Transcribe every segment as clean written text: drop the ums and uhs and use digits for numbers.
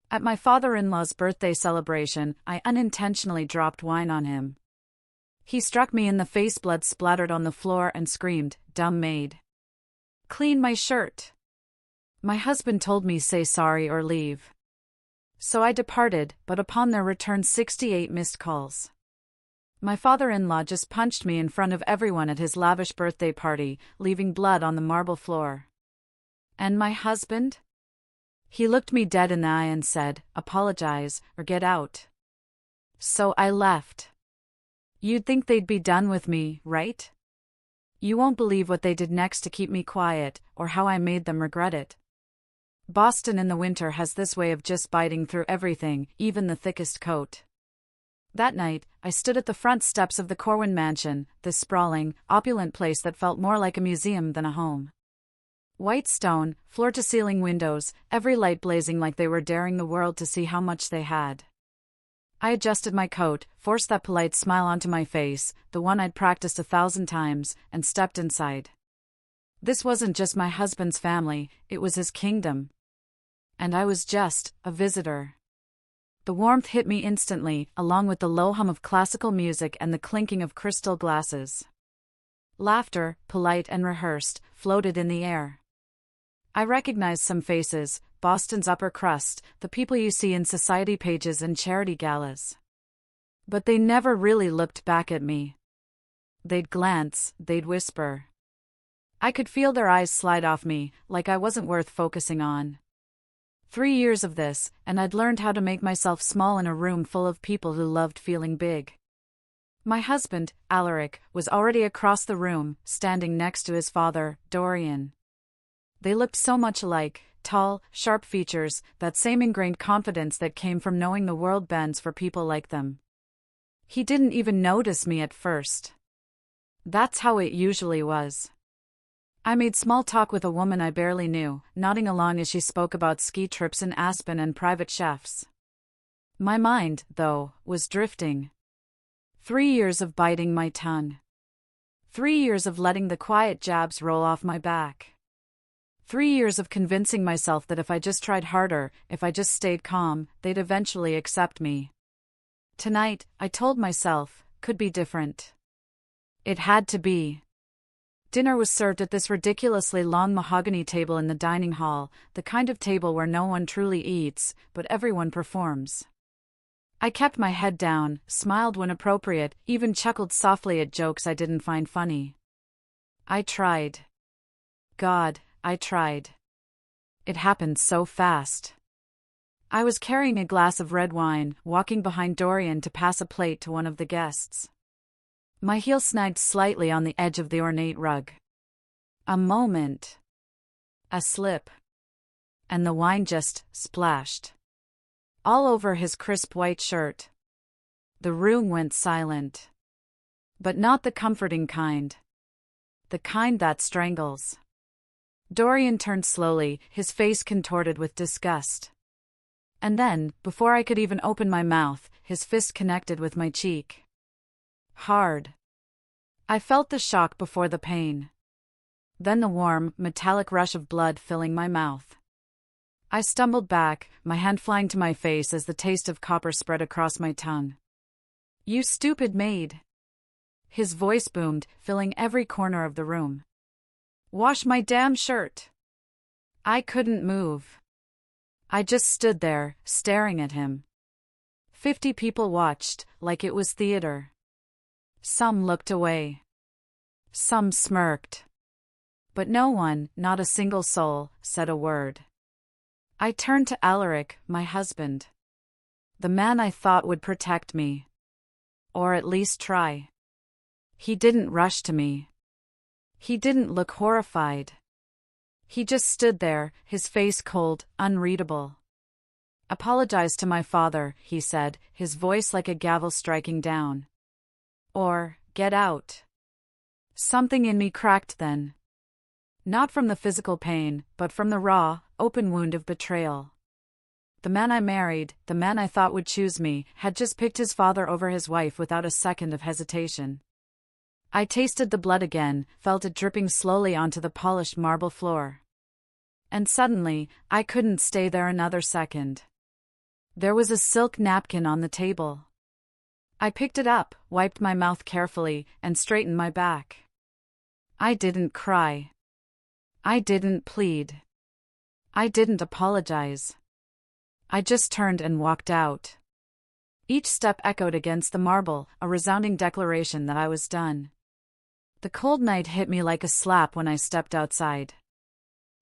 At my father-in-law's birthday celebration, I unintentionally dropped wine on him. He struck me in the face, blood splattered on the floor, and screamed, "Dumb maid. Clean my shirt." My husband told me say sorry or leave. So I departed, but upon their return 68 missed calls. My father-in-law just punched me in front of everyone at his lavish birthday party, leaving blood on the marble floor. And my husband? He looked me dead in the eye and said, "Apologize, or get out." So I left. You'd think they'd be done with me, right? You won't believe what they did next to keep me quiet, or how I made them regret it. Boston in the winter has this way of just biting through everything, even the thickest coat. That night, I stood at the front steps of the Corwin mansion, this sprawling, opulent place that felt more like a museum than a home. White stone, floor-to-ceiling windows, every light blazing like they were daring the world to see how much they had. I adjusted my coat, forced that polite smile onto my face, the one I'd practiced 1,000 times, and stepped inside. This wasn't just my husband's family, it was his kingdom. And I was just a visitor. The warmth hit me instantly, along with the low hum of classical music and the clinking of crystal glasses. Laughter, polite and rehearsed, floated in the air. I recognized some faces, Boston's upper crust, the people you see in society pages and charity galas. But they never really looked back at me. They'd glance, they'd whisper. I could feel their eyes slide off me, like I wasn't worth focusing on. 3 years of this, and I'd learned how to make myself small in a room full of people who loved feeling big. My husband, Alaric, was already across the room, standing next to his father, Dorian. They looked so much alike, tall, sharp features, that same ingrained confidence that came from knowing the world bends for people like them. He didn't even notice me at first. That's how it usually was. I made small talk with a woman I barely knew, nodding along as she spoke about ski trips in Aspen and private chefs. My mind, though, was drifting. 3 years of biting my tongue. 3 years of letting the quiet jabs roll off my back. 3 years of convincing myself that if I just tried harder, if I just stayed calm, they'd eventually accept me. Tonight, I told myself, could be different. It had to be. Dinner was served at this ridiculously long mahogany table in the dining hall, the kind of table where no one truly eats, but everyone performs. I kept my head down, smiled when appropriate, even chuckled softly at jokes I didn't find funny. I tried. God, I tried. It happened so fast. I was carrying a glass of red wine, walking behind Dorian to pass a plate to one of the guests. My heel snagged slightly on the edge of the ornate rug. A moment. A slip. And the wine just splashed. All over his crisp white shirt. The room went silent. But not the comforting kind. The kind that strangles. Dorian turned slowly, his face contorted with disgust. And then, before I could even open my mouth, his fist connected with my cheek. Hard. I felt the shock before the pain. Then the warm, metallic rush of blood filling my mouth. I stumbled back, my hand flying to my face as the taste of copper spread across my tongue. "You stupid maid!" His voice boomed, filling every corner of the room. "Wash my damn shirt!" I couldn't move. I just stood there, staring at him. 50 people watched, like it was theater. Some looked away. Some smirked. But no one, not a single soul, said a word. I turned to Alaric, my husband. The man I thought would protect me. Or at least try. He didn't rush to me. He didn't look horrified. He just stood there, his face cold, unreadable. "Apologize to my father," he said, his voice like a gavel striking down. Or, "Get out." Something in me cracked then. Not from the physical pain, but from the raw, open wound of betrayal. The man I married, the man I thought would choose me, had just picked his father over his wife without a second of hesitation. I tasted the blood again, felt it dripping slowly onto the polished marble floor. And suddenly, I couldn't stay there another second. There was a silk napkin on the table. I picked it up, wiped my mouth carefully, and straightened my back. I didn't cry. I didn't plead. I didn't apologize. I just turned and walked out. Each step echoed against the marble, a resounding declaration that I was done. The cold night hit me like a slap when I stepped outside.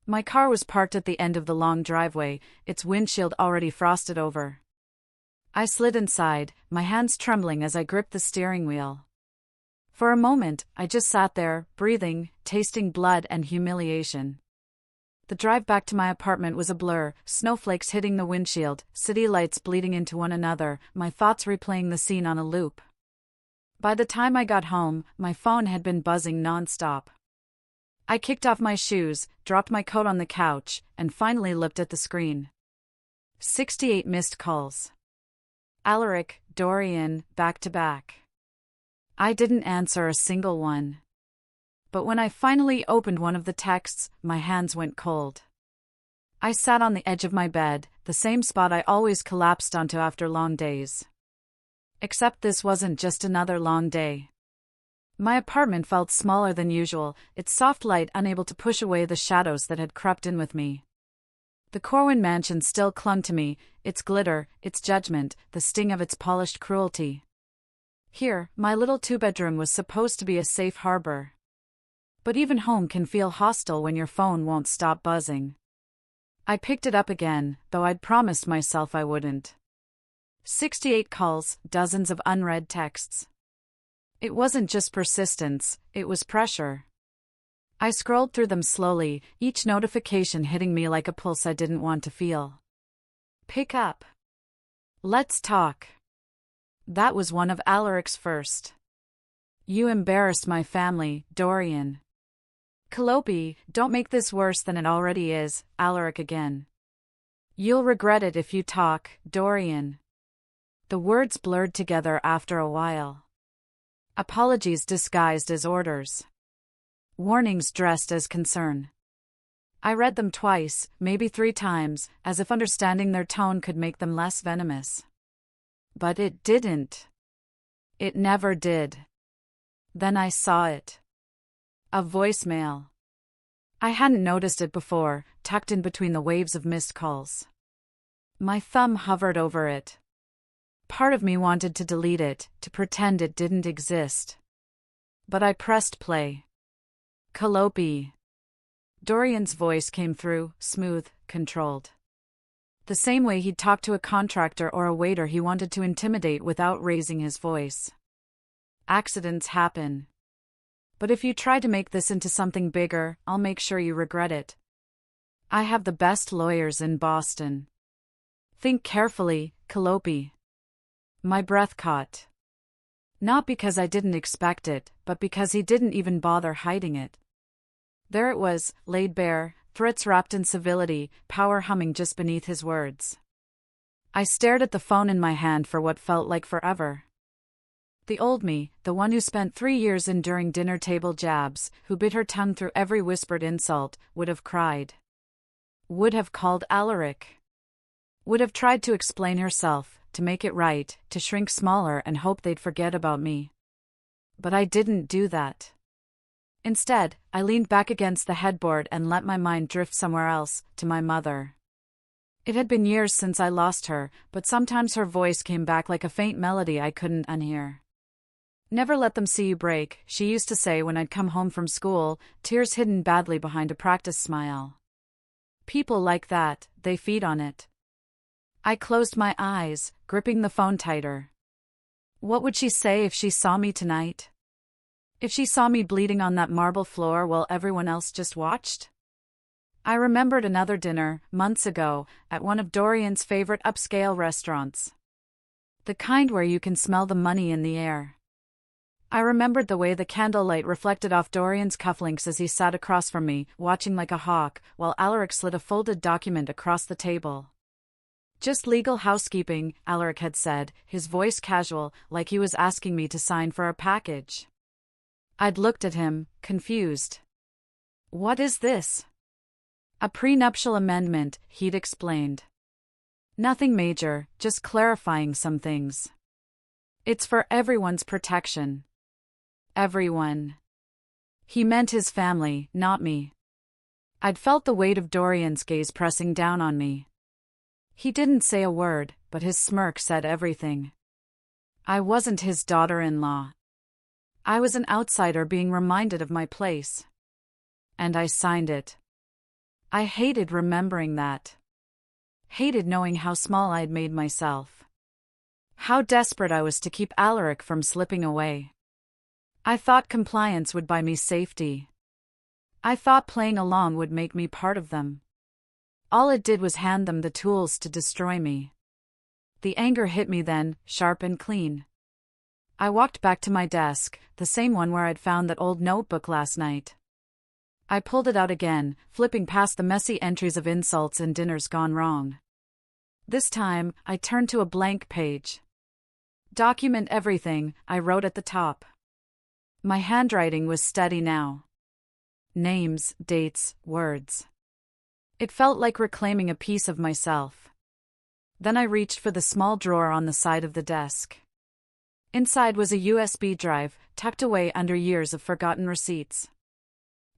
My car was parked at the end of the long driveway, its windshield already frosted over. I slid inside, my hands trembling as I gripped the steering wheel. For a moment, I just sat there, breathing, tasting blood and humiliation. The drive back to my apartment was a blur, snowflakes hitting the windshield, city lights bleeding into one another, my thoughts replaying the scene on a loop. By the time I got home, my phone had been buzzing nonstop. I kicked off my shoes, dropped my coat on the couch, and finally looked at the screen. 68 missed calls. Alaric, Dorian, back to back. I didn't answer a single one. But when I finally opened one of the texts, my hands went cold. I sat on the edge of my bed, the same spot I always collapsed onto after long days. Except this wasn't just another long day. My apartment felt smaller than usual, its soft light unable to push away the shadows that had crept in with me. The Corwin mansion still clung to me, its glitter, its judgment, the sting of its polished cruelty. Here, my little two-bedroom was supposed to be a safe harbor. But even home can feel hostile when your phone won't stop buzzing. I picked it up again, though I'd promised myself I wouldn't. 68 calls, dozens of unread texts. It wasn't just persistence, it was pressure. I scrolled through them slowly, each notification hitting me like a pulse I didn't want to feel. Pick up. Let's talk. That was one of Alaric's first. You embarrassed my family, Dorian. Calliope, don't make this worse than it already is, Alaric again. You'll regret it if you talk, Dorian. The words blurred together after a while. Apologies disguised as orders. Warnings dressed as concern. I read them twice, maybe 3 times, as if understanding their tone could make them less venomous. But it didn't. It never did. Then I saw it. A voicemail. I hadn't noticed it before, tucked in between the waves of missed calls. My thumb hovered over it. Part of me wanted to delete it, to pretend it didn't exist. But I pressed play. Calliope. Dorian's voice came through, smooth, controlled. The same way he'd talk to a contractor or a waiter he wanted to intimidate without raising his voice. Accidents happen. But if you try to make this into something bigger, I'll make sure you regret it. I have the best lawyers in Boston. Think carefully, Calliope. My breath caught. Not because I didn't expect it, but because he didn't even bother hiding it. There it was, laid bare, threats wrapped in civility, power humming just beneath his words. I stared at the phone in my hand for what felt like forever. The old me, the one who spent 3 years enduring dinner table jabs, who bit her tongue through every whispered insult, would have cried. Would have called Alaric. Would have tried to explain herself, to make it right, to shrink smaller and hope they'd forget about me. But I didn't do that. Instead, I leaned back against the headboard and let my mind drift somewhere else, to my mother. It had been years since I lost her, but sometimes her voice came back like a faint melody I couldn't unhear. Never let them see you break, she used to say when I'd come home from school, tears hidden badly behind a practiced smile. People like that, they feed on it. I closed my eyes, gripping the phone tighter. What would she say if she saw me tonight? If she saw me bleeding on that marble floor while everyone else just watched? I remembered another dinner, months ago, at one of Dorian's favorite upscale restaurants. The kind where you can smell the money in the air. I remembered the way the candlelight reflected off Dorian's cufflinks as he sat across from me, watching like a hawk, while Alaric slid a folded document across the table. Just legal housekeeping, Alaric had said, his voice casual, like he was asking me to sign for a package. I'd looked at him, confused. What is this? A prenuptial amendment, he'd explained. Nothing major, just clarifying some things. It's for everyone's protection. Everyone. He meant his family, not me. I'd felt the weight of Dorian's gaze pressing down on me. He didn't say a word, but his smirk said everything. I wasn't his daughter-in-law. I was an outsider being reminded of my place. And I signed it. I hated remembering that. Hated knowing how small I'd made myself. How desperate I was to keep Alaric from slipping away. I thought compliance would buy me safety. I thought playing along would make me part of them. All it did was hand them the tools to destroy me. The anger hit me then, sharp and clean. I walked back to my desk, the same one where I'd found that old notebook last night. I pulled it out again, flipping past the messy entries of insults and dinners gone wrong. This time, I turned to a blank page. Document everything, I wrote at the top. My handwriting was steady now. Names, dates, words. It felt like reclaiming a piece of myself. Then I reached for the small drawer on the side of the desk. Inside was a USB drive, tucked away under years of forgotten receipts.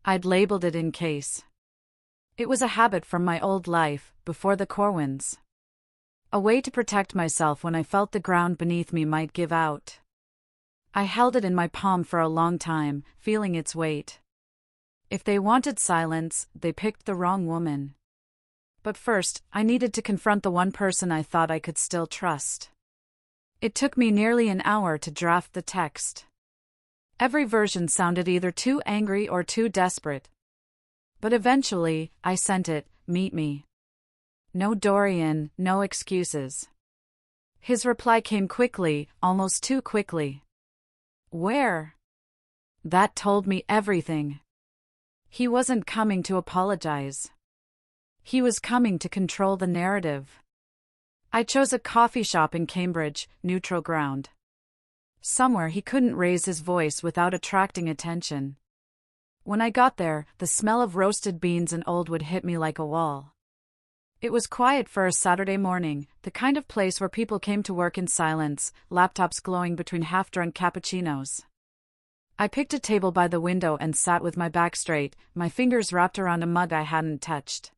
I'd labeled it in case. It was a habit from my old life, before the Corwins. A way to protect myself when I felt the ground beneath me might give out. I held it in my palm for a long time, feeling its weight. If they wanted silence, they picked the wrong woman. But first, I needed to confront the one person I thought I could still trust. It took me nearly an hour to draft the text. Every version sounded either too angry or too desperate. But eventually, I sent it, meet me. No Dorian, no excuses. His reply came quickly, almost too quickly. Where? That told me everything. He wasn't coming to apologize. He was coming to control the narrative. I chose a coffee shop in Cambridge, neutral ground. Somewhere he couldn't raise his voice without attracting attention. When I got there, the smell of roasted beans and old wood hit me like a wall. It was quiet for a Saturday morning, the kind of place where people came to work in silence, laptops glowing between half-drunk cappuccinos. I picked a table by the window and sat with my back straight, my fingers wrapped around a mug I hadn't touched.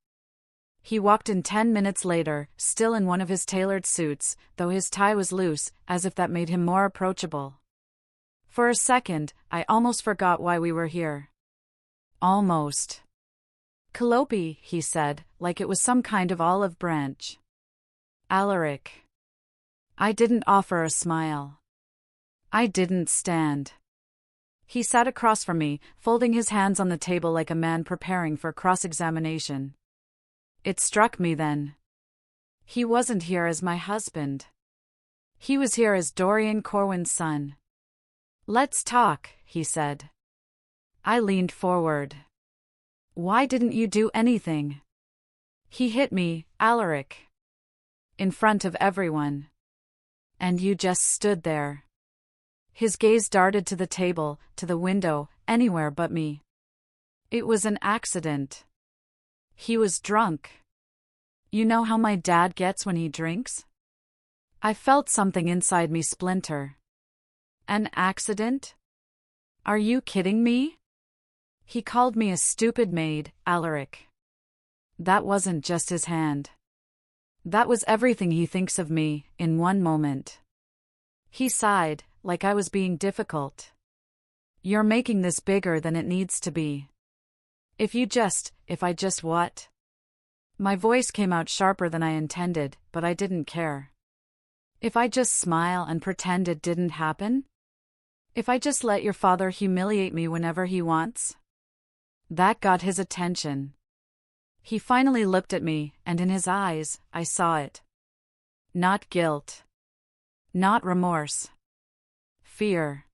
He walked in 10 minutes later, still in one of his tailored suits, though his tie was loose, as if that made him more approachable. For a second, I almost forgot why we were here. Almost. Calliope, he said, like it was some kind of olive branch. Alaric. I didn't offer a smile. I didn't stand. He sat across from me, folding his hands on the table like a man preparing for cross-examination. It struck me then. He wasn't here as my husband. He was here as Dorian Corwin's son. Let's talk, he said. I leaned forward. Why didn't you do anything? He hit me, Alaric. In front of everyone. And you just stood there. His gaze darted to the table, to the window, anywhere but me. It was an accident. He was drunk. You know how my dad gets when he drinks? I felt something inside me splinter. An accident? Are you kidding me? He called me a stupid maid, Alaric. That wasn't just his hand. That was everything he thinks of me, in one moment. He sighed, like I was being difficult. You're making this bigger than it needs to be. If I just what? My voice came out sharper than I intended, but I didn't care. If I just smile and pretend it didn't happen? If I just let your father humiliate me whenever he wants? That got his attention. He finally looked at me, and in his eyes, I saw it. Not guilt. Not remorse. Fear.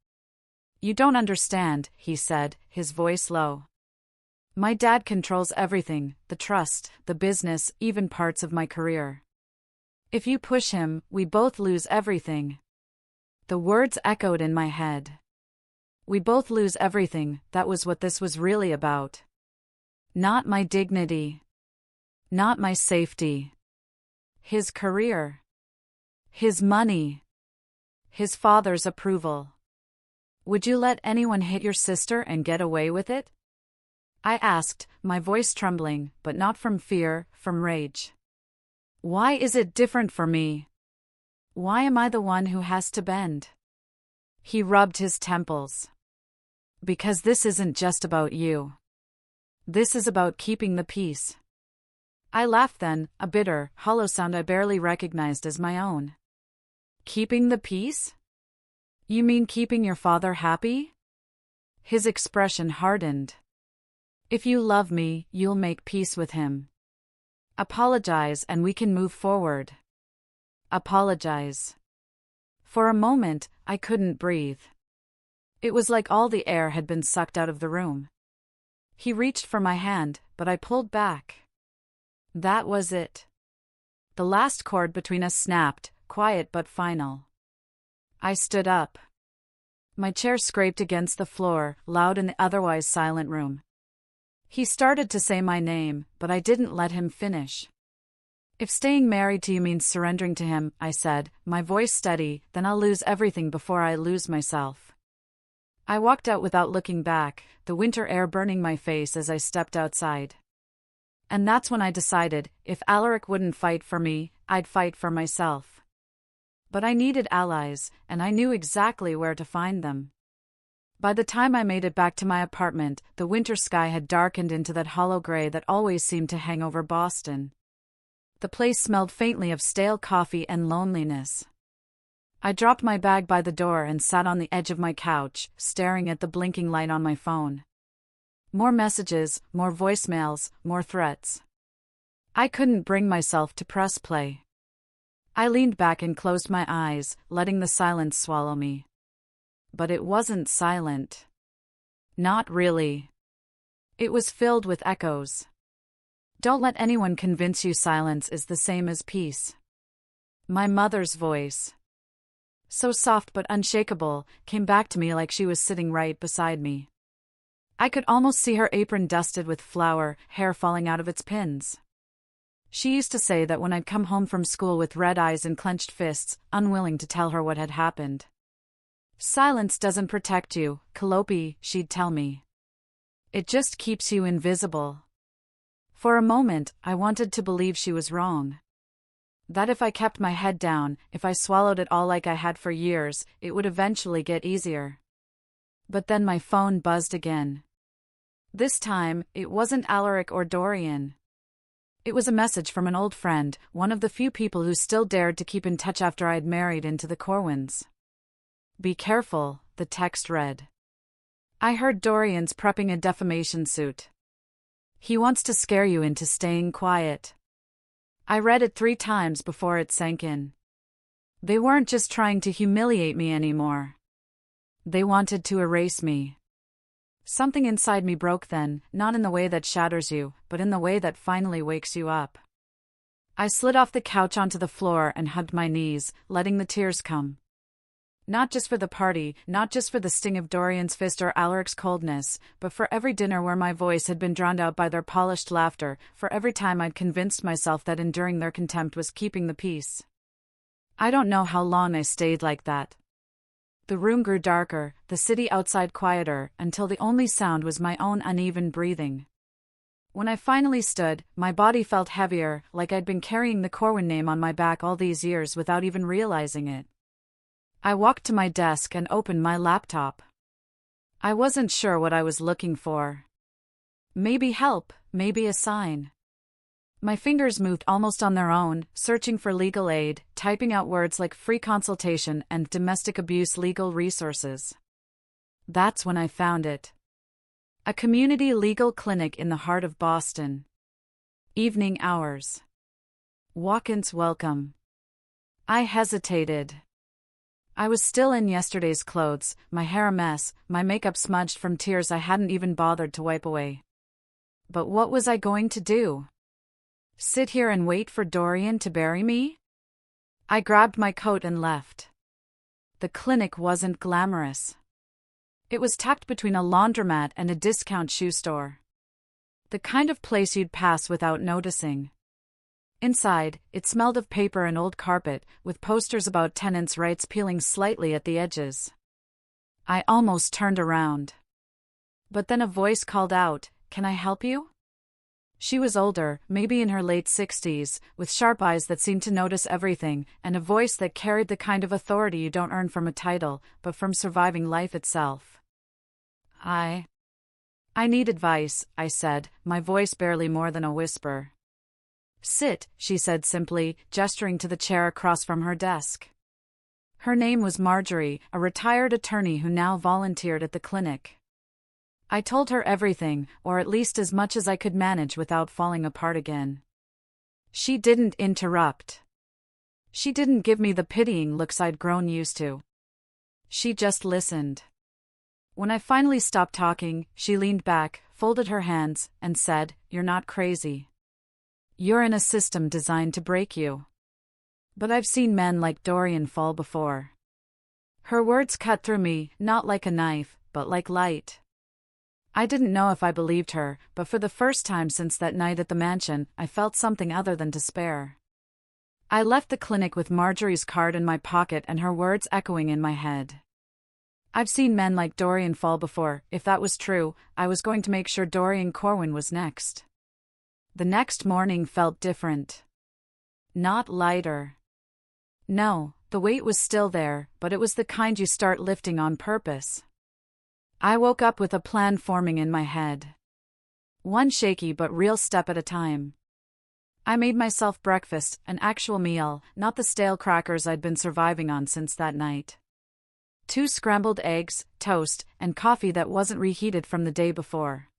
You don't understand, he said, his voice low. My dad controls everything, the trust, the business, even parts of my career. If you push him, we both lose everything. The words echoed in my head. We both lose everything, that was what this was really about. Not my dignity. Not my safety. His career. His money. His father's approval. Would you let anyone hit your sister and get away with it? I asked, my voice trembling, but not from fear, from rage. Why is it different for me? Why am I the one who has to bend? He rubbed his temples. Because this isn't just about you. This is about keeping the peace. I laughed then, a bitter, hollow sound I barely recognized as my own. Keeping the peace? You mean keeping your father happy? His expression hardened. If you love me, you'll make peace with him. Apologize and we can move forward. Apologize. For a moment, I couldn't breathe. It was like all the air had been sucked out of the room. He reached for my hand, but I pulled back. That was it. The last cord between us snapped, quiet but final. I stood up. My chair scraped against the floor, loud in the otherwise silent room. He started to say my name, but I didn't let him finish. If staying married to you means surrendering to him, I said, my voice steady, then I'll lose everything before I lose myself. I walked out without looking back, the winter air burning my face as I stepped outside. And that's when I decided, if Alaric wouldn't fight for me, I'd fight for myself. But I needed allies, and I knew exactly where to find them. By the time I made it back to my apartment, the winter sky had darkened into that hollow gray that always seemed to hang over Boston. The place smelled faintly of stale coffee and loneliness. I dropped my bag by the door and sat on the edge of my couch, staring at the blinking light on my phone. More messages, more voicemails, more threats. I couldn't bring myself to press play. I leaned back and closed my eyes, letting the silence swallow me. But it wasn't silent. Not really. It was filled with echoes. Don't let anyone convince you silence is the same as peace. My mother's voice, so soft but unshakable, came back to me like she was sitting right beside me. I could almost see her apron dusted with flour, hair falling out of its pins. She used to say that when I'd come home from school with red eyes and clenched fists, unwilling to tell her what had happened. Silence doesn't protect you, Calliope, she'd tell me. It just keeps you invisible. For a moment, I wanted to believe she was wrong. That if I kept my head down, if I swallowed it all like I had for years, it would eventually get easier. But then my phone buzzed again. This time, it wasn't Alaric or Dorian. It was a message from an old friend, one of the few people who still dared to keep in touch after I'd married into the Corwins. Be careful, the text read. I heard Dorian's prepping a defamation suit. He wants to scare you into staying quiet. I read it 3 times before it sank in. They weren't just trying to humiliate me anymore. They wanted to erase me. Something inside me broke then, not in the way that shatters you, but in the way that finally wakes you up. I slid off the couch onto the floor and hugged my knees, letting the tears come. Not just for the party, not just for the sting of Dorian's fist or Alaric's coldness, but for every dinner where my voice had been drowned out by their polished laughter, for every time I'd convinced myself that enduring their contempt was keeping the peace. I don't know how long I stayed like that. The room grew darker, the city outside quieter, until the only sound was my own uneven breathing. When I finally stood, my body felt heavier, like I'd been carrying the Corwin name on my back all these years without even realizing it. I walked to my desk and opened my laptop. I wasn't sure what I was looking for. Maybe help, maybe a sign. My fingers moved almost on their own, searching for legal aid, typing out words like free consultation and domestic abuse legal resources. That's when I found it. A community legal clinic in the heart of Boston. Evening hours. Walk-ins welcome. I hesitated. I was still in yesterday's clothes, my hair a mess, my makeup smudged from tears I hadn't even bothered to wipe away. But what was I going to do? Sit here and wait for Dorian to bury me? I grabbed my coat and left. The clinic wasn't glamorous. It was tucked between a laundromat and a discount shoe store. The kind of place you'd pass without noticing. Inside, it smelled of paper and old carpet, with posters about tenants' rights peeling slightly at the edges. I almost turned around. But then a voice called out, "Can I help you?" She was older, maybe in her late 60s, with sharp eyes that seemed to notice everything, and a voice that carried the kind of authority you don't earn from a title, but from surviving life itself. I need advice," I said, my voice barely more than a whisper. "Sit," she said simply, gesturing to the chair across from her desk. Her name was Marjorie, a retired attorney who now volunteered at the clinic. I told her everything, or at least as much as I could manage without falling apart again. She didn't interrupt. She didn't give me the pitying looks I'd grown used to. She just listened. When I finally stopped talking, she leaned back, folded her hands, and said, "You're not crazy. You're in a system designed to break you. But I've seen men like Dorian fall before." Her words cut through me, not like a knife, but like light. I didn't know if I believed her, but for the first time since that night at the mansion, I felt something other than despair. I left the clinic with Marjorie's card in my pocket and her words echoing in my head. I've seen men like Dorian fall before. If that was true, I was going to make sure Dorian Corwin was next. The next morning felt different. Not lighter. No, the weight was still there, but it was the kind you start lifting on purpose. I woke up with a plan forming in my head. One shaky but real step at a time. I made myself breakfast, an actual meal, not the stale crackers I'd been surviving on since that night. 2 scrambled eggs, toast, and coffee that wasn't reheated from the day before.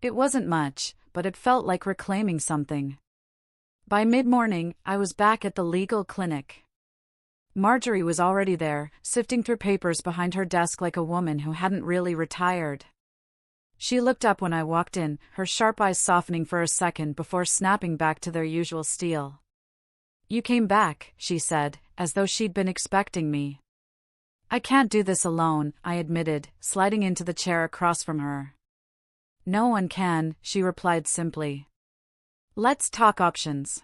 It wasn't much, but it felt like reclaiming something. By mid-morning, I was back at the legal clinic. Marjorie was already there, sifting through papers behind her desk like a woman who hadn't really retired. She looked up when I walked in, her sharp eyes softening for a second before snapping back to their usual steel. "You came back," she said, as though she'd been expecting me. "I can't do this alone," I admitted, sliding into the chair across from her. "No one can," she replied simply. "Let's talk options."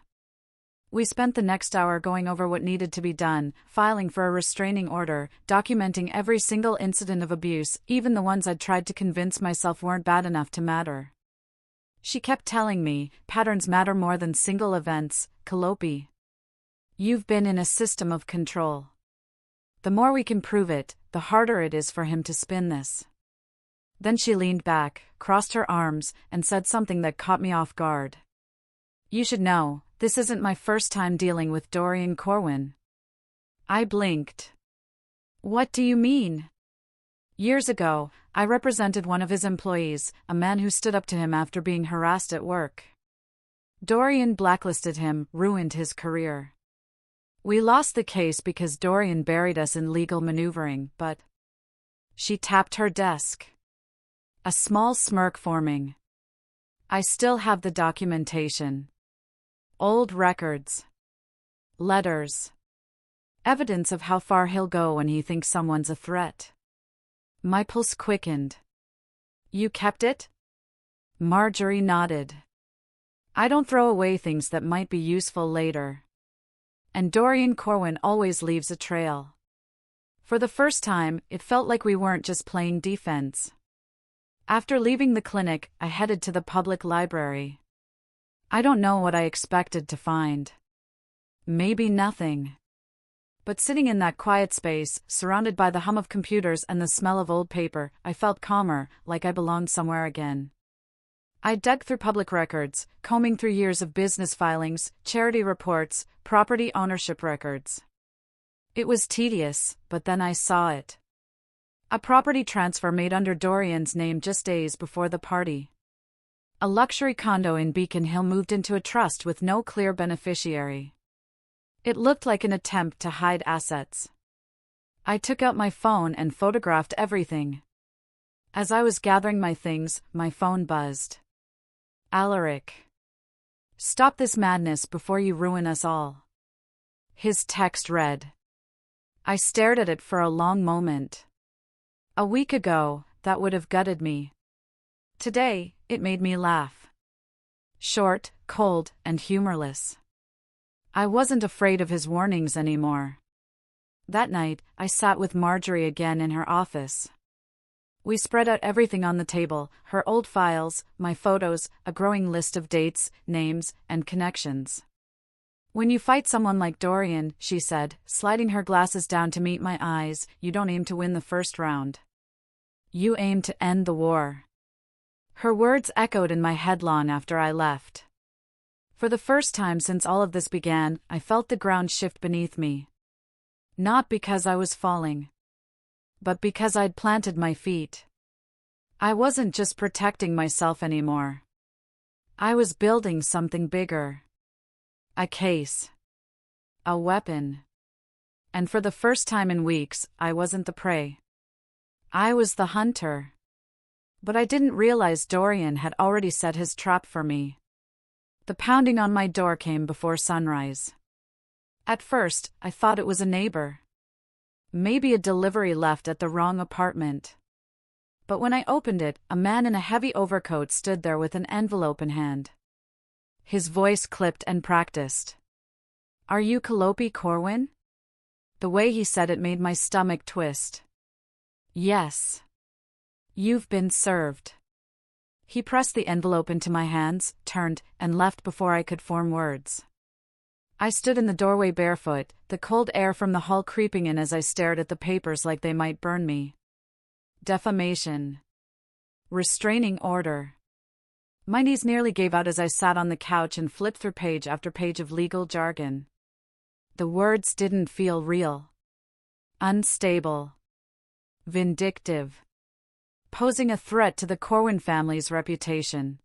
We spent the next hour going over what needed to be done, filing for a restraining order, documenting every single incident of abuse, even the ones I'd tried to convince myself weren't bad enough to matter. She kept telling me, patterns matter more than single events, Calliope. You've been in a system of control. The more we can prove it, the harder it is for him to spin this. Then she leaned back, crossed her arms, and said something that caught me off guard. "You should know, this isn't my first time dealing with Dorian Corwin." I blinked. "What do you mean?" "Years ago, I represented one of his employees, a man who stood up to him after being harassed at work. Dorian blacklisted him, ruined his career. We lost the case because Dorian buried us in legal maneuvering, but..." She tapped her desk. A small smirk forming. "I still have the documentation. Old records. Letters. Evidence of how far he'll go when he thinks someone's a threat." My pulse quickened. "You kept it?" Marjorie nodded. "I don't throw away things that might be useful later. And Dorian Corwin always leaves a trail." For the first time, it felt like we weren't just playing defense. After leaving the clinic, I headed to the public library. I don't know what I expected to find. Maybe nothing. But sitting in that quiet space, surrounded by the hum of computers and the smell of old paper, I felt calmer, like I belonged somewhere again. I dug through public records, combing through years of business filings, charity reports, property ownership records. It was tedious, but then I saw it. A property transfer made under Dorian's name just days before the party. A luxury condo in Beacon Hill moved into a trust with no clear beneficiary. It looked like an attempt to hide assets. I took out my phone and photographed everything. As I was gathering my things, my phone buzzed. "Alaric. Stop this madness before you ruin us all." His text read. I stared at it for a long moment. A week ago, that would have gutted me. Today, it made me laugh. Short, cold, and humorless. I wasn't afraid of his warnings anymore. That night, I sat with Marjorie again in her office. We spread out everything on the table, her old files, my photos, a growing list of dates, names, and connections. When you fight someone like Dorian, she said, sliding her glasses down to meet my eyes, you don't aim to win the first round. You aim to end the war. Her words echoed in my head long after I left. For the first time since all of this began, I felt the ground shift beneath me. Not because I was falling, but because I'd planted my feet. I wasn't just protecting myself anymore. I was building something bigger. A case. A weapon. And for the first time in weeks, I wasn't the prey. I was the hunter. But I didn't realize Dorian had already set his trap for me. The pounding on my door came before sunrise. At first, I thought it was a neighbor. Maybe a delivery left at the wrong apartment. But when I opened it, a man in a heavy overcoat stood there with an envelope in hand. His voice clipped and practiced. Are you Calliope Corwin? The way he said it made my stomach twist. Yes. You've been served. He pressed the envelope into my hands, turned, and left before I could form words. I stood in the doorway barefoot, the cold air from the hall creeping in as I stared at the papers like they might burn me. Defamation. Restraining order. My knees nearly gave out as I sat on the couch and flipped through page after page of legal jargon. The words didn't feel real. Unstable. Vindictive. Posing a threat to the Corwin family's reputation.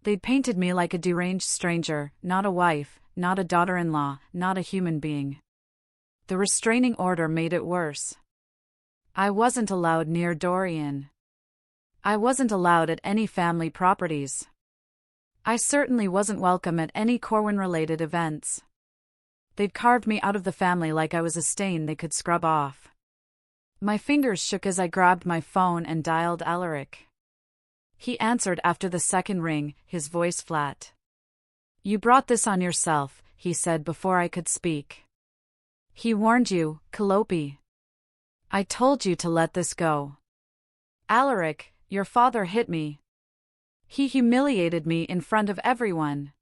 They'd painted me like a deranged stranger, not a wife, not a daughter-in-law, not a human being. The restraining order made it worse. I wasn't allowed near Dorian. I wasn't allowed at any family properties. I certainly wasn't welcome at any Corwin-related events. They'd carved me out of the family like I was a stain they could scrub off. My fingers shook as I grabbed my phone and dialed Alaric. He answered after the second ring, his voice flat. You brought this on yourself, he said before I could speak. He warned you, Calliope. I told you to let this go. Alaric, your father hit me. He humiliated me in front of everyone.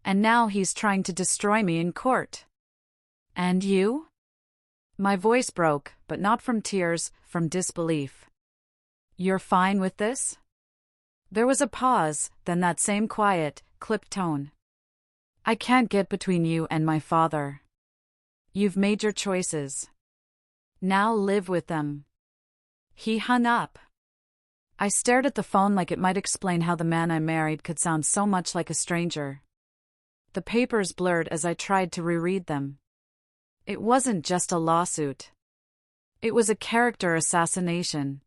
And now he's trying to destroy me in court. And you? My voice broke, but not from tears, from disbelief. You're fine with this? There was a pause, then that same quiet, clipped tone. I can't get between you and my father. You've made your choices. Now live with them. He hung up. I stared at the phone like it might explain how the man I married could sound so much like a stranger. The papers blurred as I tried to reread them. It wasn't just a lawsuit. It was a character assassination.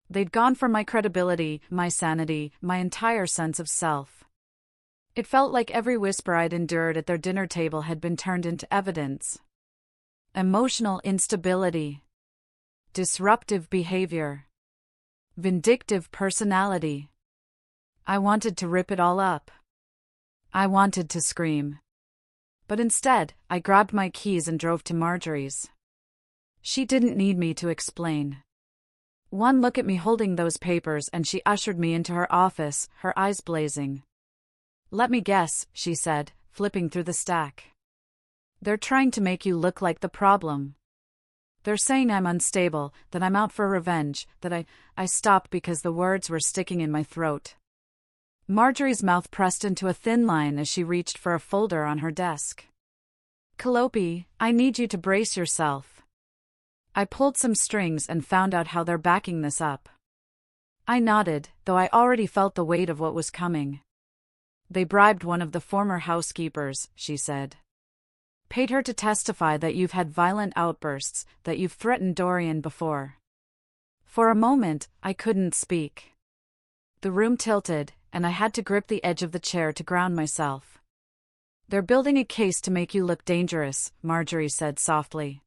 They'd gone for my credibility, my sanity, my entire sense of self. It felt like every whisper I'd endured at their dinner table had been turned into evidence. Emotional instability. Disruptive behavior. Vindictive personality. I wanted to rip it all up. I wanted to scream. But instead, I grabbed my keys and drove to Marjorie's. She didn't need me to explain. One look at me holding those papers and she ushered me into her office, her eyes blazing. Let me guess, she said, flipping through the stack. They're trying to make you look like the problem. They're saying I'm unstable, that I'm out for revenge, that I stopped because the words were sticking in my throat. Marjorie's mouth pressed into a thin line as she reached for a folder on her desk. Calliope, I need you to brace yourself. I pulled some strings and found out how they're backing this up. I nodded, though I already felt the weight of what was coming. They bribed one of the former housekeepers, she said. Paid her to testify that you've had violent outbursts, that you've threatened Dorian before. For a moment, I couldn't speak. The room tilted, and I had to grip the edge of the chair to ground myself. They're building a case to make you look dangerous, Marjorie said softly.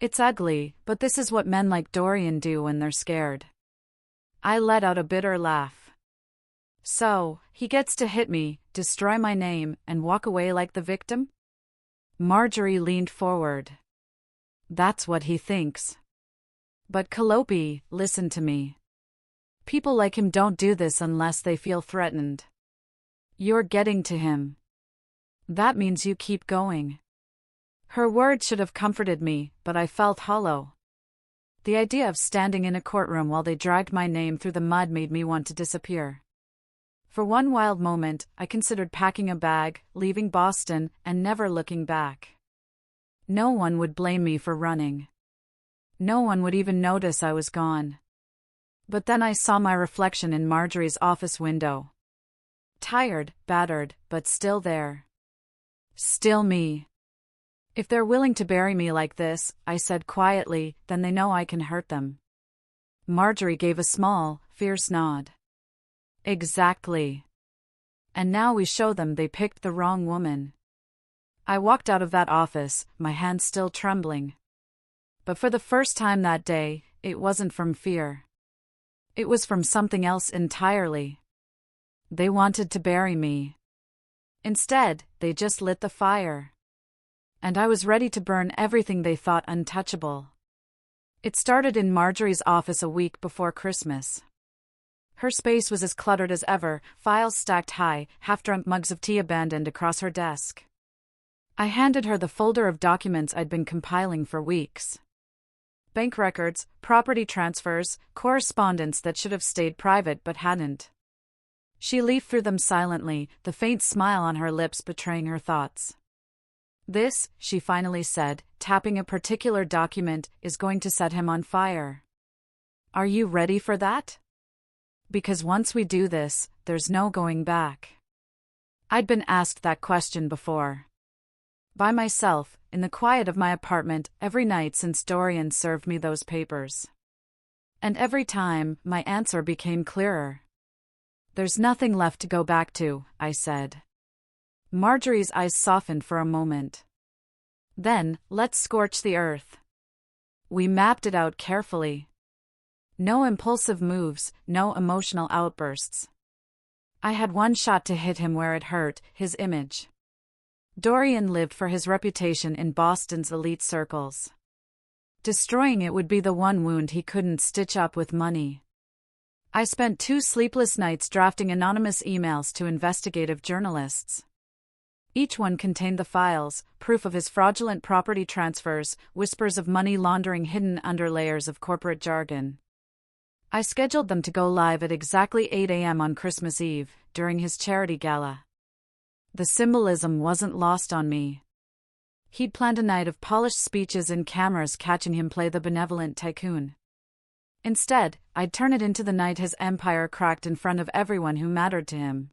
It's ugly, but this is what men like Dorian do when they're scared. I let out a bitter laugh. So, he gets to hit me, destroy my name, and walk away like the victim? Marjorie leaned forward. That's what he thinks. But Calliope, listen to me. People like him don't do this unless they feel threatened. You're getting to him. That means you keep going. Her words should have comforted me, but I felt hollow. The idea of standing in a courtroom while they dragged my name through the mud made me want to disappear. For one wild moment, I considered packing a bag, leaving Boston, and never looking back. No one would blame me for running. No one would even notice I was gone. But then I saw my reflection in Marjorie's office window. Tired, battered, but still there. Still me. If they're willing to bury me like this, I said quietly, then they know I can hurt them. Marjorie gave a small, fierce nod. Exactly. And now we show them they picked the wrong woman. I walked out of that office, my hands still trembling. But for the first time that day, it wasn't from fear. It was from something else entirely. They wanted to bury me. Instead, they just lit the fire. And I was ready to burn everything they thought untouchable. It started in Marjorie's office a week before Christmas. Her space was as cluttered as ever, files stacked high, half-drunk mugs of tea abandoned across her desk. I handed her the folder of documents I'd been compiling for weeks. Bank records, property transfers, correspondence that should have stayed private but hadn't. She leafed through them silently, the faint smile on her lips betraying her thoughts. This, she finally said, tapping a particular document, is going to set him on fire. Are you ready for that? Because once we do this, there's no going back. I'd been asked that question before. By myself, in the quiet of my apartment, every night since Dorian served me those papers. And every time, my answer became clearer. There's nothing left to go back to, I said. Marjorie's eyes softened for a moment. Then, let's scorch the earth. We mapped it out carefully. No impulsive moves, no emotional outbursts. I had one shot to hit him where it hurt, his image. Dorian lived for his reputation in Boston's elite circles. Destroying it would be the one wound he couldn't stitch up with money. I spent 2 sleepless nights drafting anonymous emails to investigative journalists. Each one contained the files, proof of his fraudulent property transfers, whispers of money laundering hidden under layers of corporate jargon. I scheduled them to go live at exactly 8 a.m. on Christmas Eve, during his charity gala. The symbolism wasn't lost on me. He'd planned a night of polished speeches and cameras catching him play the benevolent tycoon. Instead, I'd turn it into the night his empire cracked in front of everyone who mattered to him.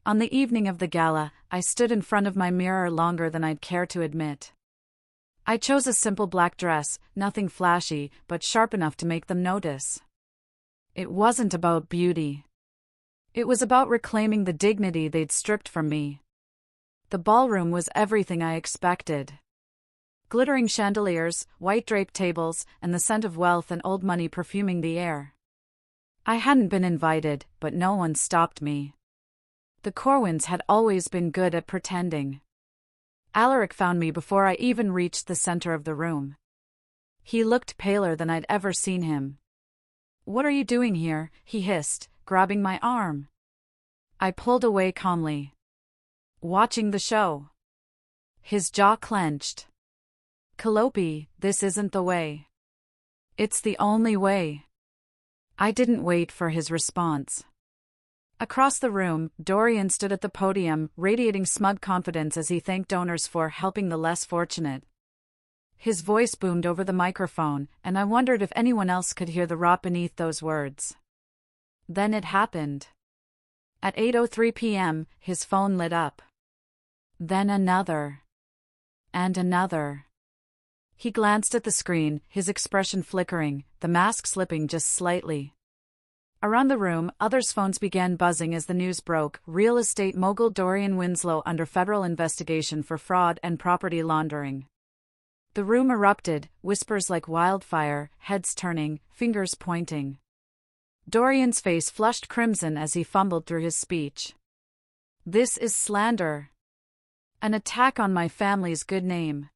On the evening of the gala, I stood in front of my mirror longer than I'd care to admit. I chose a simple black dress, nothing flashy, but sharp enough to make them notice. It wasn't about beauty. It was about reclaiming the dignity they'd stripped from me. The ballroom was everything I expected. Glittering chandeliers, white draped tables, and the scent of wealth and old money perfuming the air. I hadn't been invited, but no one stopped me. The Corwins had always been good at pretending. Alaric found me before I even reached the center of the room. He looked paler than I'd ever seen him. "What are you doing here?" he hissed, grabbing my arm. I pulled away calmly. "Watching the show." His jaw clenched. "Calliope, this isn't the way." "It's the only way." I didn't wait for his response. Across the room, Dorian stood at the podium, radiating smug confidence as he thanked donors for helping the less fortunate. His voice boomed over the microphone, and I wondered if anyone else could hear the rot beneath those words. Then it happened. At 8:03 p.m., his phone lit up. Then another. And another. He glanced at the screen, his expression flickering, the mask slipping just slightly. Around the room, others' phones began buzzing as the news broke: real estate mogul Dorian Winslow under federal investigation for fraud and property laundering. The room erupted, whispers like wildfire, heads turning, fingers pointing. Dorian's face flushed crimson as he fumbled through his speech. This is slander. An attack on my family's good name.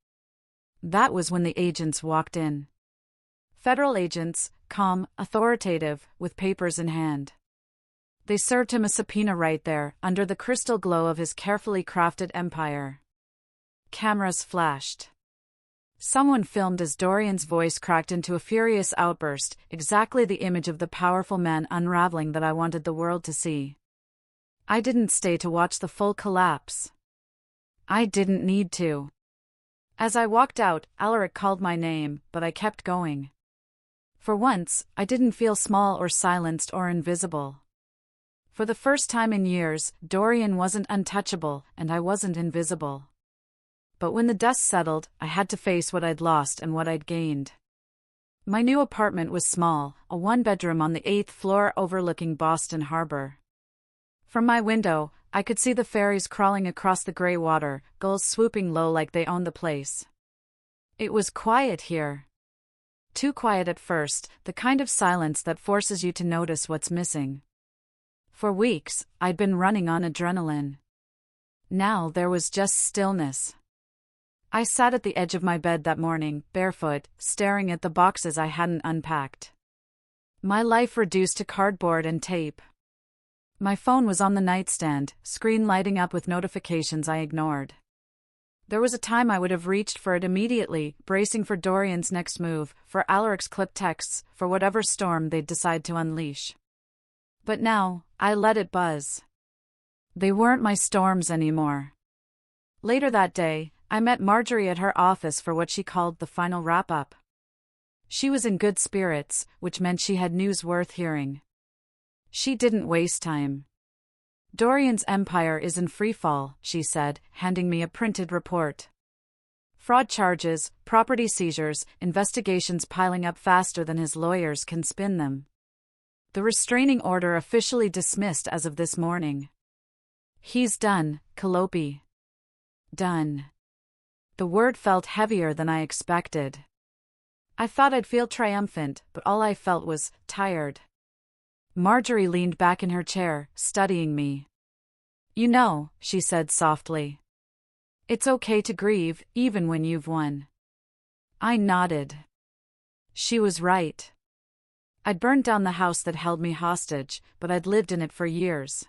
That was when the agents walked in. Federal agents, calm, authoritative, with papers in hand. They served him a subpoena right there, under the crystal glow of his carefully crafted empire. Cameras flashed. Someone filmed as Dorian's voice cracked into a furious outburst, exactly the image of the powerful man unraveling that I wanted the world to see. I didn't stay to watch the full collapse. I didn't need to. As I walked out, Alaric called my name, but I kept going. For once, I didn't feel small or silenced or invisible. For the first time in years, Dorian wasn't untouchable, and I wasn't invisible. But when the dust settled, I had to face what I'd lost and what I'd gained. My new apartment was small, a one-bedroom on the 8th floor overlooking Boston Harbor. From my window, I could see the ferries crawling across the gray water, gulls swooping low like they owned the place. It was quiet here. Too quiet at first, the kind of silence that forces you to notice what's missing. For weeks, I'd been running on adrenaline. Now there was just stillness. I sat at the edge of my bed that morning, barefoot, staring at the boxes I hadn't unpacked. My life reduced to cardboard and tape. My phone was on the nightstand, screen lighting up with notifications I ignored. There was a time I would have reached for it immediately, bracing for Dorian's next move, for Alaric's clipped texts, for whatever storm they'd decide to unleash. But now, I let it buzz. They weren't my storms anymore. Later that day, I met Marjorie at her office for what she called the final wrap-up. She was in good spirits, which meant she had news worth hearing. She didn't waste time. Dorian's empire is in freefall, she said, handing me a printed report. Fraud charges, property seizures, investigations piling up faster than his lawyers can spin them. The restraining order officially dismissed as of this morning. He's done, Calliope. Done. The word felt heavier than I expected. I thought I'd feel triumphant, but all I felt was tired. Marjorie leaned back in her chair, studying me. You know, she said softly. It's okay to grieve, even when you've won. I nodded. She was right. I'd burned down the house that held me hostage, but I'd lived in it for years.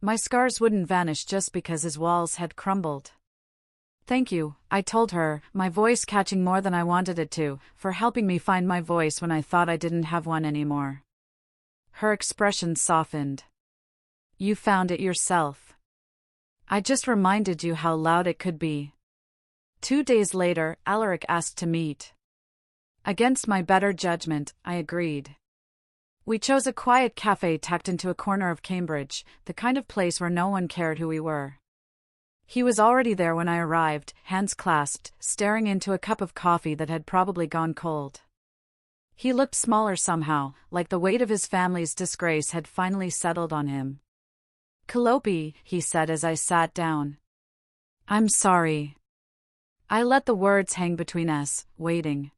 My scars wouldn't vanish just because his walls had crumbled. Thank you, I told her, my voice catching more than I wanted it to, for helping me find my voice when I thought I didn't have one anymore. Her expression softened. You found it yourself. I just reminded you how loud it could be. 2 days later, Alaric asked to meet. Against my better judgment, I agreed. We chose a quiet cafe tucked into a corner of Cambridge, the kind of place where no one cared who we were. He was already there when I arrived, hands clasped, staring into a cup of coffee that had probably gone cold. He looked smaller somehow, like the weight of his family's disgrace had finally settled on him. Calliope, he said as I sat down. I'm sorry. I let the words hang between us, waiting.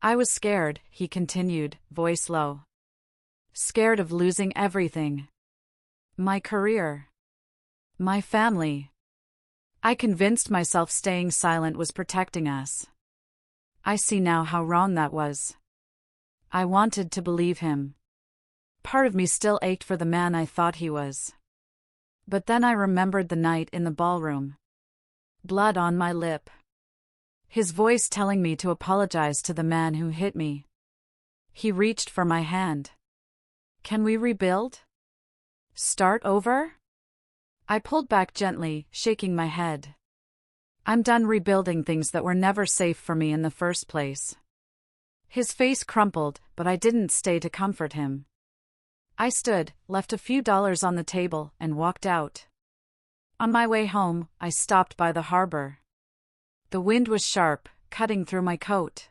I was scared, he continued, voice low. Scared of losing everything. My career. My family. I convinced myself staying silent was protecting us. I see now how wrong that was. I wanted to believe him. Part of me still ached for the man I thought he was. But then I remembered the night in the ballroom. Blood on my lip. His voice telling me to apologize to the man who hit me. He reached for my hand. Can we rebuild? Start over? I pulled back gently, shaking my head. I'm done rebuilding things that were never safe for me in the first place. His face crumpled, but I didn't stay to comfort him. I stood, left a few dollars on the table, and walked out. On my way home, I stopped by the harbor. The wind was sharp, cutting through my coat.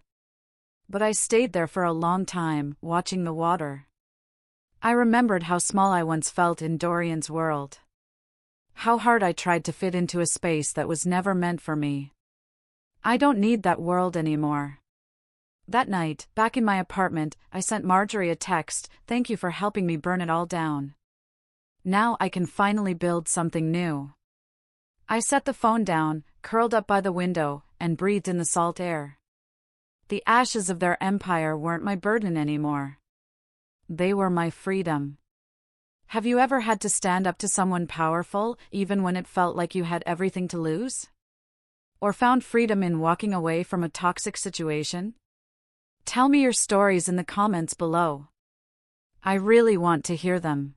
But I stayed there for a long time, watching the water. I remembered how small I once felt in Dorian's world. How hard I tried to fit into a space that was never meant for me. I don't need that world anymore. That night, back in my apartment, I sent Marjorie a text, "Thank you for helping me burn it all down. Now I can finally build something new." I set the phone down, curled up by the window, and breathed in the salt air. The ashes of their empire weren't my burden anymore. They were my freedom. Have you ever had to stand up to someone powerful, even when it felt like you had everything to lose? Or found freedom in walking away from a toxic situation? Tell me your stories in the comments below. I really want to hear them.